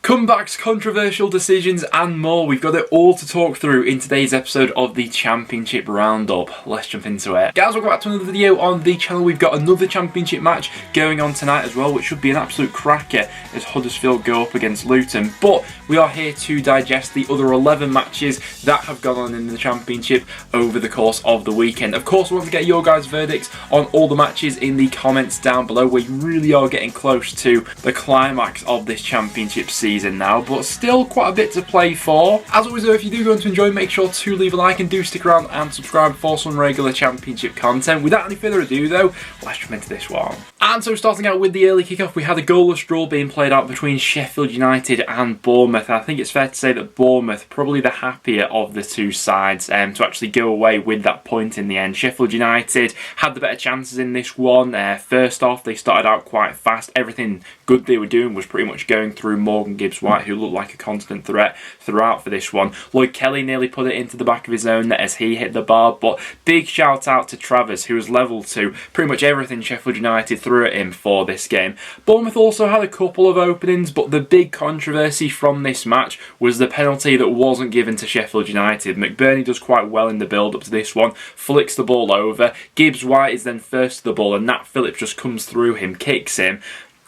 Comebacks, controversial decisions and more. We've got it all to talk through in today's episode of the Championship Roundup. Let's jump into it. Guys, welcome back to another video on the channel. We've got another Championship match going on tonight as well, which should be an absolute cracker as Huddersfield go up against Luton. But we are here to digest the other 11 matches that have gone on in the Championship over the course of the weekend. Of course, we want to get your guys' verdicts on all the matches in the comments down below. We really are getting close to the climax of this Championship season now, but still quite a bit to play for. As always though, if you do go on to enjoy, make sure to leave a like and do stick around and subscribe for some regular Championship content. Without any further ado though, let's jump into this one. And so starting out with the early kickoff, we had a goalless draw being played out between Sheffield United and Bournemouth. I think it's fair to say that Bournemouth probably the happier of the two sides to actually go away with that point in the end. Sheffield United had the better chances in this one. First off, they started out quite fast. Everything good they were doing was pretty much going through Morgan Gibbs-White, who looked like a constant threat throughout for this one. Lloyd Kelly nearly put it into the back of his own net as he hit the bar, but big shout out to Travers, who was level to pretty much everything Sheffield United threw at him for this game. Bournemouth also had a couple of openings, but the big controversy from this match was the penalty that wasn't given to Sheffield United. McBurney does quite well in the build-up to this one, flicks the ball over. Gibbs-White is then first to the ball, and Nat Phillips just comes through him, kicks him.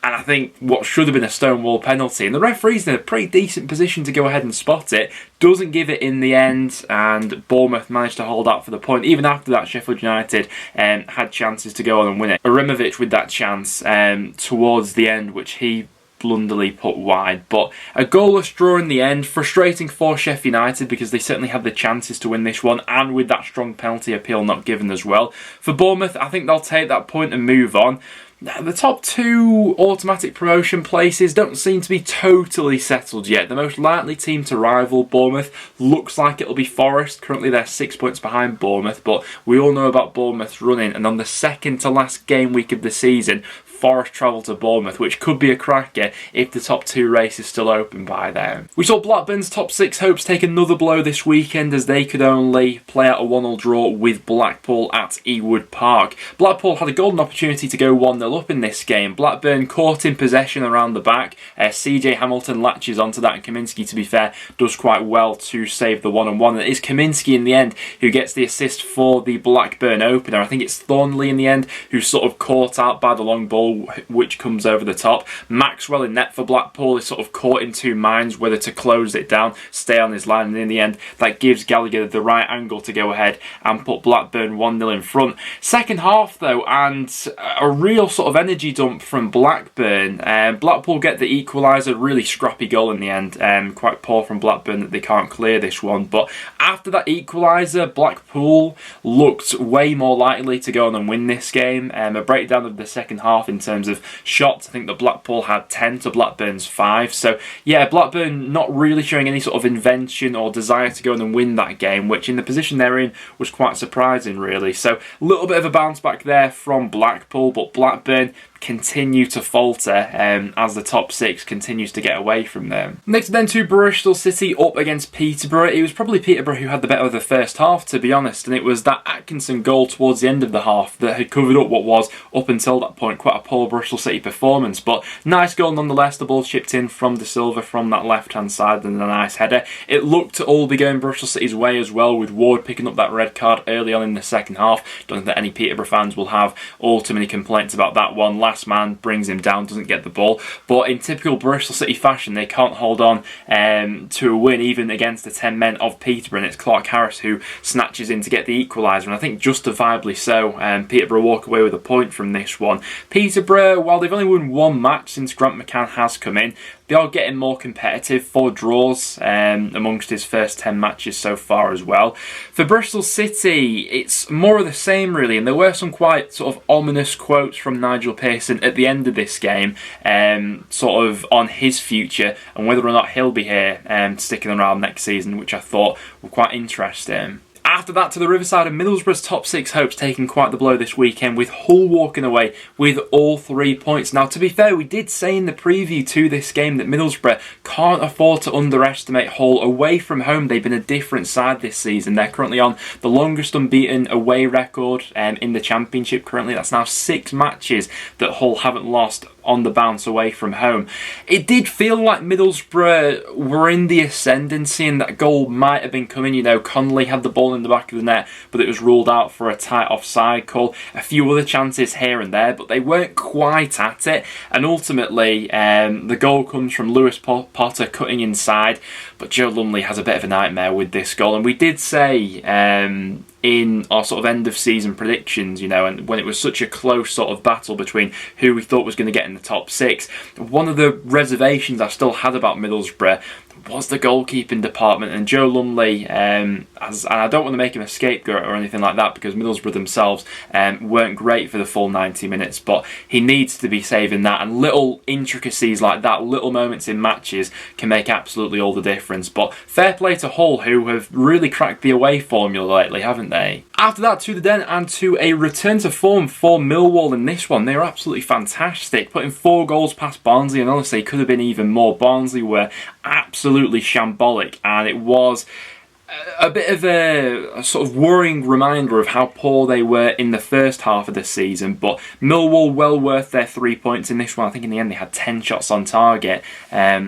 And I think what should have been a stonewall penalty, and the referee's in a pretty decent position to go ahead and spot it, doesn't give it in the end, and Bournemouth managed to hold out for the point. Even after that, Sheffield United had chances to go on and win it. Arimovic with that chance towards the end, which he blunderly put wide. But a goalless draw in the end, frustrating for Sheff United because they certainly had the chances to win this one, and with that strong penalty appeal not given as well. For Bournemouth, I think they'll take that point and move on. The top two automatic promotion places don't seem to be totally settled yet. The most likely team to rival Bournemouth looks like it'll be Forest. Currently they're 6 points behind Bournemouth, but we all know about Bournemouth's running, and on the second to last game week of the season, Forest travel to Bournemouth, which could be a cracker if the top two race is still open by then. We saw Blackburn's top six hopes take another blow this weekend as they could only play out a 1-1 draw with Blackpool at Ewood Park. Blackpool had a golden opportunity to go 1-0 up in this game. Blackburn caught in possession around the back. CJ Hamilton latches onto that, and Kaminski, to be fair, does quite well to save the 1-1. And it is Kaminski in the end who gets the assist for the Blackburn opener. I think it's Thornley in the end who's sort of caught out by the long ball which comes over the top. Maxwell in net for Blackpool is sort of caught in two minds whether to close it down, stay on his line, and in the end that gives Gallagher the right angle to go ahead and put Blackburn 1-0 in front. Second half though, and a real sort of energy dump from Blackburn. Blackpool get the equaliser, really scrappy goal in the end. Quite poor from Blackburn that they can't clear this one, but after that equaliser, Blackpool looked way more likely to go on and win this game. A breakdown of the second half in terms of shots, I think that Blackpool had 10 to Blackburn's 5. So yeah, Blackburn not really showing any sort of invention or desire to go on and win that game, which in the position they're in was quite surprising really. So a little bit of a bounce back there from Blackpool, but Blackburn continue to falter as the top six continues to get away from them. Next then to Bristol City up against Peterborough. It was probably Peterborough who had the better of the first half, to be honest, and it was that Atkinson goal towards the end of the half that had covered up what was, up until that point, quite a poor Bristol City performance. But nice goal nonetheless. The ball chipped in from De Silva from that left-hand side and a nice header. It looked to all be going Bristol City's way as well, with Ward picking up that red card early on in the second half. Don't think that any Peterborough fans will have all too many complaints about that one. Last man brings him down, doesn't get the ball, but in typical Bristol City fashion they can't hold on to a win even against the 10 men of Peterborough, and it's Clark Harris who snatches in to get the equaliser, and I think justifiably so. Peterborough walk away with a point from this one. Peterborough, while they've only won one match since Grant McCann has come in, they are getting more competitive, 4 draws amongst his first 10 matches so far as well. For Bristol City, it's more of the same really, and there were some quite sort of ominous quotes from Nigel Pearson at the end of this game, sort of on his future and whether or not he'll be here sticking around next season, which I thought were quite interesting. After that, to the Riverside, and Middlesbrough's top 6 hopes taking quite the blow this weekend, with Hull walking away with all 3 points. Now, to be fair, we did say in the preview to this game that Middlesbrough can't afford to underestimate Hull. Away from home, they've been a different side this season. They're currently on the longest unbeaten away record in the Championship currently. That's now 6 matches that Hull haven't lost on the bounce away from home. It did feel like Middlesbrough were in the ascendancy, and that goal might have been coming. You know, Connolly had the ball in the back of the net, but it was ruled out for a tight offside call. A few other chances here and there, but they weren't quite at it. And ultimately, the goal comes from Lewis Potter cutting inside, but Joe Lumley has a bit of a nightmare with this goal. And we did say in our sort of end of season predictions, you know, and when it was such a close sort of battle between who we thought was going to get in the top 6, one of the reservations I still had about Middlesbrough was the goalkeeping department. And Joe Lumley, and I don't want to make him a scapegoat or anything like that, because Middlesbrough themselves weren't great for the full 90 minutes, but he needs to be saving that, and little intricacies like that, little moments in matches can make absolutely all the difference. But fair play to Hull, who have really cracked the away formula lately, haven't they? After that, to the Den, and to a return to form for Millwall in this one. They were absolutely fantastic, putting 4 goals past Barnsley, and honestly could have been even more. Barnsley were absolutely shambolic, and it was a bit of a sort of worrying reminder of how poor they were in the first half of the season. But Millwall well worth their 3 points in this one. I think in the end they had 10 shots on target,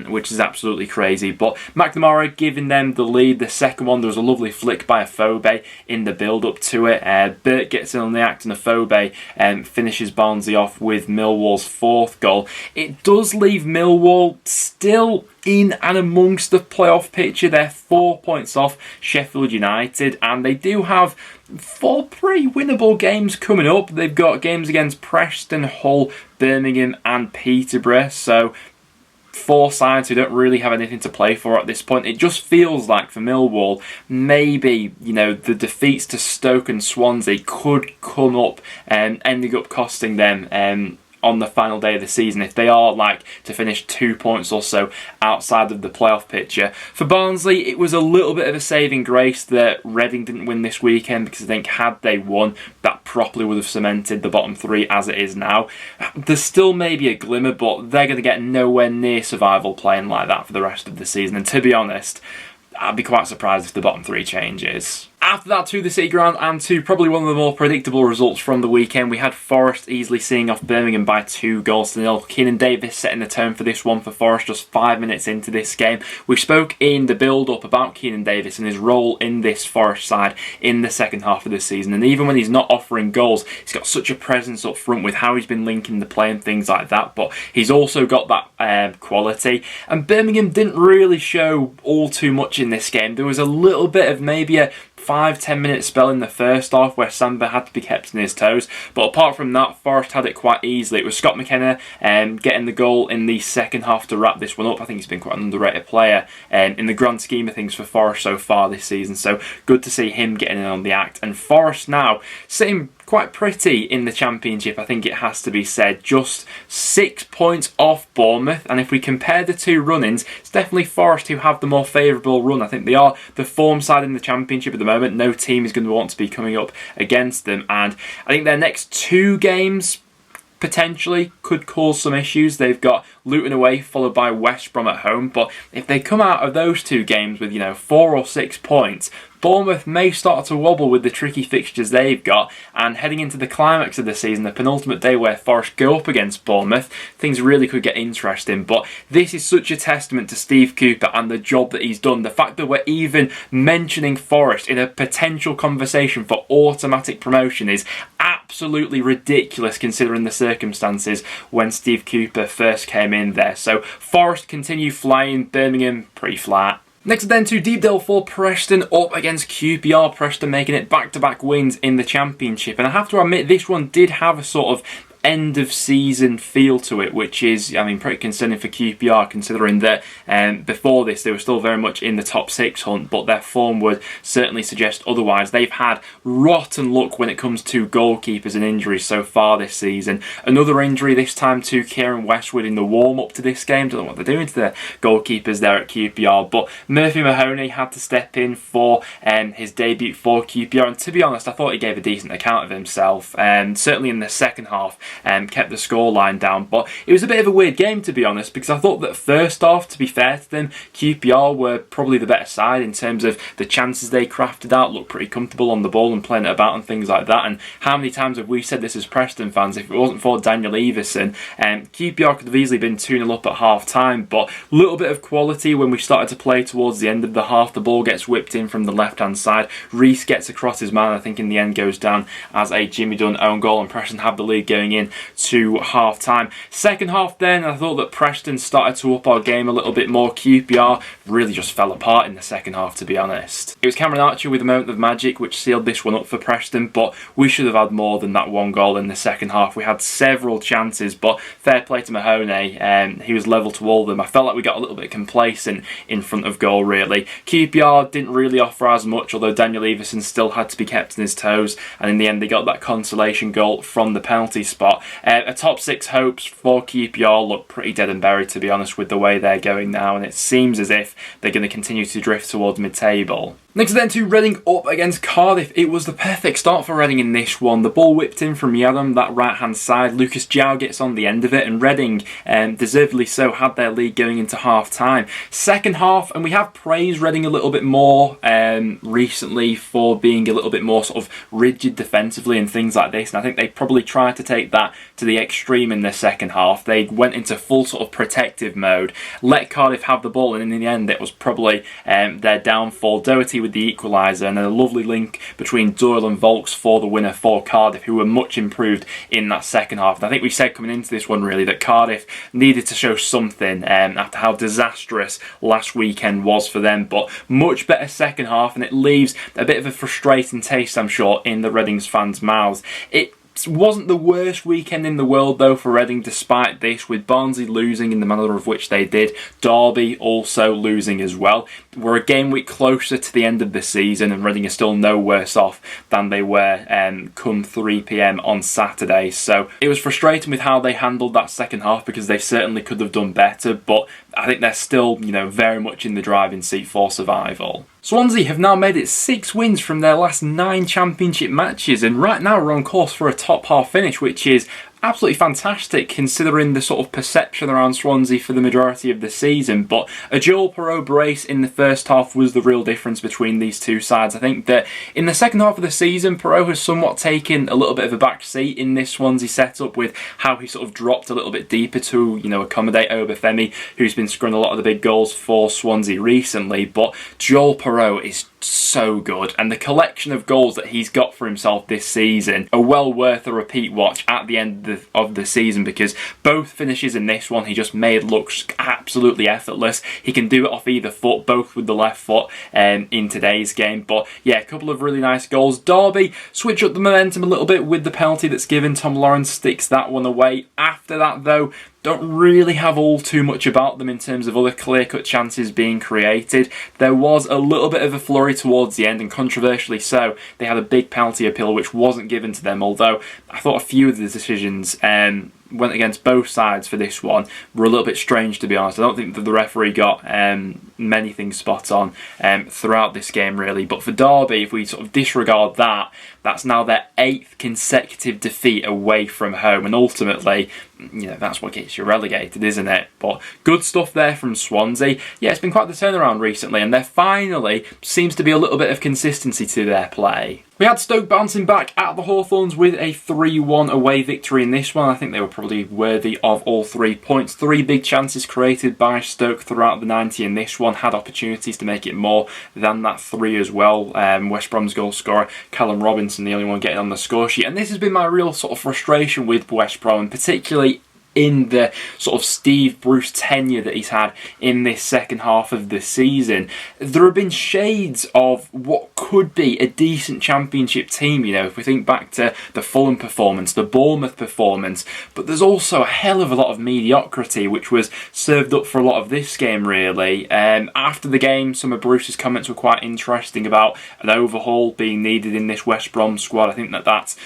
which is absolutely crazy. But McNamara giving them the lead. The second one, there was a lovely flick by Afobe in the build-up to it. Burt gets in on the act, and Afobe finishes Barnsley off with Millwall's 4th goal. It does leave Millwall still in and amongst the playoff picture. They're 4 points off Sheffield United, and they do have 4 pretty winnable games coming up. They've got games against Preston, Hull, Birmingham and Peterborough, so 4 sides who don't really have anything to play for at this point. It just feels like for Millwall, maybe, you know, the defeats to Stoke and Swansea could come up and ending up costing them on the final day of the season, if they are like to finish 2 points or so outside of the playoff picture. For Barnsley, it was a little bit of a saving grace that Reading didn't win this weekend, because I think had they won, that properly would have cemented the bottom 3 as it is now. There's still maybe a glimmer, but they're going to get nowhere near survival playing like that for the rest of the season. And to be honest, I'd be quite surprised if the bottom 3 changes. After that, to the City Ground, and to probably one of the more predictable results from the weekend, we had Forest easily seeing off Birmingham by 2-0. Keenan Davis setting the tone for this one for Forest just 5 minutes into this game. We spoke in the build-up about Keenan Davis and his role in this Forest side in the second half of the season, and even when he's not offering goals, he's got such a presence up front with how he's been linking the play and things like that, but he's also got that quality, and Birmingham didn't really show all too much in this game. There was a little bit of maybe a 5-10 minute spell in the first half where Samba had to be kept on his toes, but apart from that, Forest had it quite easily. It was Scott McKenna getting the goal in the second half to wrap this one up. I think he's been quite an underrated player in the grand scheme of things for Forest so far this season, so good to see him getting in on the act. And Forest now sitting quite pretty in the Championship, I think it has to be said, just 6 points off Bournemouth, and if we compare the 2 run-ins, it's definitely Forest who have the more favourable run. I think they are the form side in the Championship at the moment. No team is going to want to be coming up against them, and I think their next 2 games potentially could cause some issues. They've got Luton away followed by West Brom at home, but if they come out of those 2 games with, you know, 4 or 6 points, Bournemouth may start to wobble with the tricky fixtures they've got, and heading into the climax of the season, the penultimate day where Forest go up against Bournemouth, things really could get interesting. But this is such a testament to Steve Cooper and the job that he's done. The fact that we're even mentioning Forest in a potential conversation for automatic promotion is absolutely ridiculous considering the circumstances when Steve Cooper first came in there. So Forest continue flying, Birmingham pretty flat. Next then to Deepdale for Preston up against QPR. Preston making it back-to-back wins in the Championship. And I have to admit, this one did have a sort of end of season feel to it, which is, I mean, pretty concerning for QPR, considering that before this they were still very much in the top 6 hunt, but their form would certainly suggest otherwise. They've had rotten luck when it comes to goalkeepers and injuries so far this season. Another injury this time to Kieran Westwood in the warm-up to this game. Don't know what they're doing to their goalkeepers there at QPR, but Murphy Mahoney had to step in for his debut for QPR, and to be honest, I thought he gave a decent account of himself, certainly in the second half, kept the scoreline down. But it was a bit of a weird game, to be honest, because I thought that first half, to be fair to them, QPR were probably the better side in terms of the chances they crafted out, looked pretty comfortable on the ball and playing it about and things like that. And how many times have we said this as Preston fans? If it wasn't for Daniel Everson, QPR could have easily been 2-0 up at half time, but a little bit of quality when we started to play towards the end of the half. The ball gets whipped in from the left hand side, Reece gets across his man, I think in the end goes down as a Jimmy Dunn own goal, and Preston have the lead going in to half time. Second half then, I thought that Preston started to up our game a little bit more. QPR really just fell apart in the second half, to be honest. It was Cameron Archer with a moment of magic which sealed this one up for Preston, but we should have had more than that one goal in the second half. We had several chances, but fair play to Mahoney, he was level to all of them. I felt like we got a little bit complacent in front of goal, really. QPR didn't really offer as much, although Daniel Everson still had to be kept on his toes, and in the end they got that consolation goal from the penalty spot. A top 6 hopes for QPR look pretty dead and buried, to be honest, with the way they're going now, and it seems as if they're going to continue to drift towards mid-table. Next then to Reading up against Cardiff. It was the perfect start for Reading in this one. The ball whipped in from Yadam, that right-hand side. Lucas Jow gets on the end of it, and Reading, deservedly so, had their lead going into half-time. Second half, and we have praised Reading a little bit more recently for being a little bit more sort of rigid defensively and things like this, and I think they probably tried to take that to the extreme in the second half. They went into full sort of protective mode, let Cardiff have the ball, and in the end it was probably their downfall. Doherty with the equaliser, and a lovely link between Doyle and Volks for the winner for Cardiff, who were much improved in that second half. And I think we said coming into this one really that Cardiff needed to show something after how disastrous last weekend was for them, but much better second half, and it leaves a bit of a frustrating taste, I'm sure, in the Reading's fans' mouths. It wasn't the worst weekend in the world though for Reading despite this, with Barnsley losing in the manner of which they did, Derby also losing as well. We're a game week closer to the end of the season, and Reading are still no worse off than they were come 3 PM on Saturday. So it was frustrating with how they handled that second half, because they certainly could have done better, but I think they're still, you know, very much in the driving seat for survival. Swansea have now made it 6 wins from their last 9 championship matches, and right now we're on course for a top half finish, which is absolutely fantastic considering the sort of perception around Swansea for the majority of the season. But a Joel Perreault brace in the first half was the real difference between these two sides. I think that in the second half of the season, Perreault has somewhat taken a little bit of a back seat in this Swansea setup, with how he sort of dropped a little bit deeper to, you know, accommodate Obafemi, who's been scoring a lot of the big goals for Swansea recently. But Joel Perreault is so good, and the collection of goals that he's got for himself this season are well worth a repeat watch at the end of the season, because both finishes in this one he just made look absolutely effortless. He can do it off either foot, both with the left foot in today's game. But yeah, a couple of really nice goals. Derby switch up the momentum a little bit with the penalty that's given. Tom Lawrence sticks that one away. After that though, don't really have all too much about them in terms of other clear-cut chances being created. There was a little bit of a flurry towards the end, and controversially so, they had a big penalty appeal which wasn't given to them, although I thought a few of the decisions went against both sides for this one were a little bit strange, to be honest. I don't think that the referee got many things spot on throughout this game really. But for Derby, if we sort of disregard that, that's now their 8th consecutive defeat away from home, and ultimately, you know, that's what gets you relegated, isn't it? But good stuff there from Swansea. Yeah, it's been quite the turnaround recently, and there finally seems to be a little bit of consistency to their play. We had Stoke bouncing back at the Hawthorns with a 3-1 away victory in this one. I think they were probably worthy of all 3 points. 3 big chances created by Stoke throughout the 90 in this one. Had opportunities to make it more than that 3 as well. West Brom's goal scorer, Callum Robinson, the only one getting on the score sheet. And this has been my real sort of frustration with West Brom, and particularly in the sort of Steve Bruce tenure that he's had in this second half of the season, there have been shades of what could be a decent Championship team, you know, if we think back to the Fulham performance, the Bournemouth performance, but there's also a hell of a lot of mediocrity which was served up for a lot of this game, really. After the game, some of Bruce's comments were quite interesting about an overhaul being needed in this West Brom squad. I think that's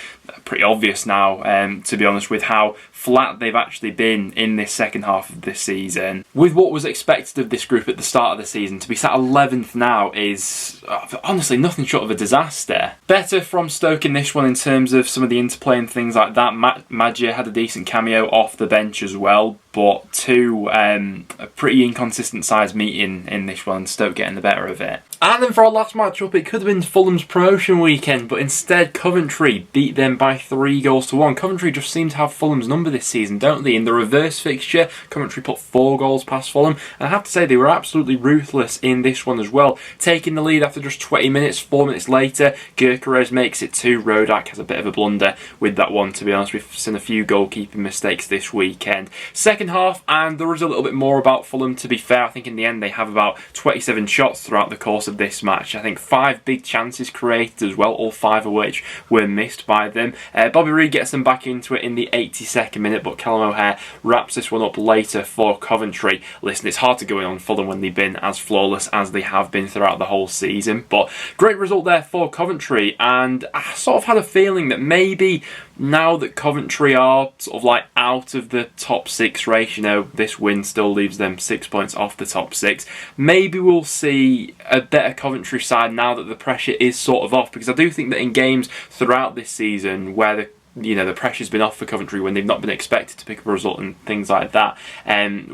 pretty obvious now, to be honest, with how flat they've actually been in this second half of this season. With what was expected of this group at the start of the season, to be sat 11th now is honestly nothing short of a disaster. Better from Stoke in this one in terms of some of the interplay and things like that. Magia had a decent cameo off the bench as well, but two a pretty inconsistent size meeting in this one, Stoke getting the better of it. And then for our last match-up, it could have been Fulham's promotion weekend, but instead Coventry beat them by 3-1. Coventry just seem to have Fulham's number this season, don't they? In the reverse fixture, Coventry put 4 goals past Fulham, and I have to say they were absolutely ruthless in this one as well. Taking the lead after just 20 minutes, 4 minutes later, Gyökeres makes it 2. Rodak has a bit of a blunder with that one, to be honest. We've seen a few goalkeeping mistakes this weekend. Second half, and there is a little bit more about Fulham, to be fair. I think in the end they have about 27 shots throughout the course of this match. I think 5 big chances created as well, all 5 of which were missed by them. Bobby Reid gets them back into it in the 82nd minute, but Callum O'Hare wraps this one up later for Coventry. Listen, it's hard to go in on Fulham when they've been as flawless as they have been throughout the whole season, but great result there for Coventry, and I sort of had a feeling that maybe now that Coventry are sort of like out of the top 6 race, you know, this win still leaves them 6 points off the top 6, maybe we'll see a better Coventry side now that the pressure is sort of off, because I do think that in games throughout this season where the pressure's been off for Coventry when they've not been expected to pick up a result and things like that,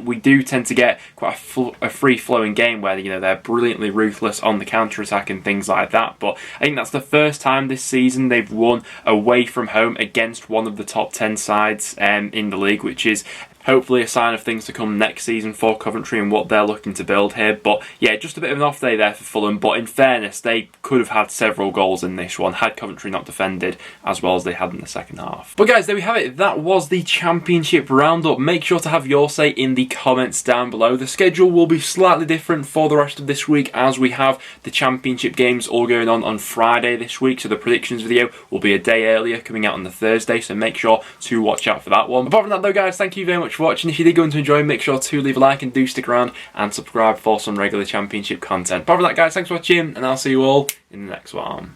we do tend to get quite a free-flowing game where they're brilliantly ruthless on the counter-attack and things like that. But I think that's the first time this season they've won away from home against one of the top 10 sides in the league, which is hopefully a sign of things to come next season for Coventry and what they're looking to build here. But yeah, just a bit of an off day there for Fulham, but in fairness, they could have had several goals in this one had Coventry not defended as well as they had in the second half. But guys, there we have it. That was the Championship roundup. Make sure to have your say in the comments down below. The schedule will be slightly different for the rest of this week, as we have the Championship games all going on Friday this week, so the predictions video will be a day earlier, coming out on the Thursday, so make sure to watch out for that one. Apart from that though guys, thank you very much for watching. If you did go on to enjoy, make sure to leave a like and do stick around and subscribe for some regular Championship content. Apart from that guys, thanks for watching, and I'll see you all in the next one.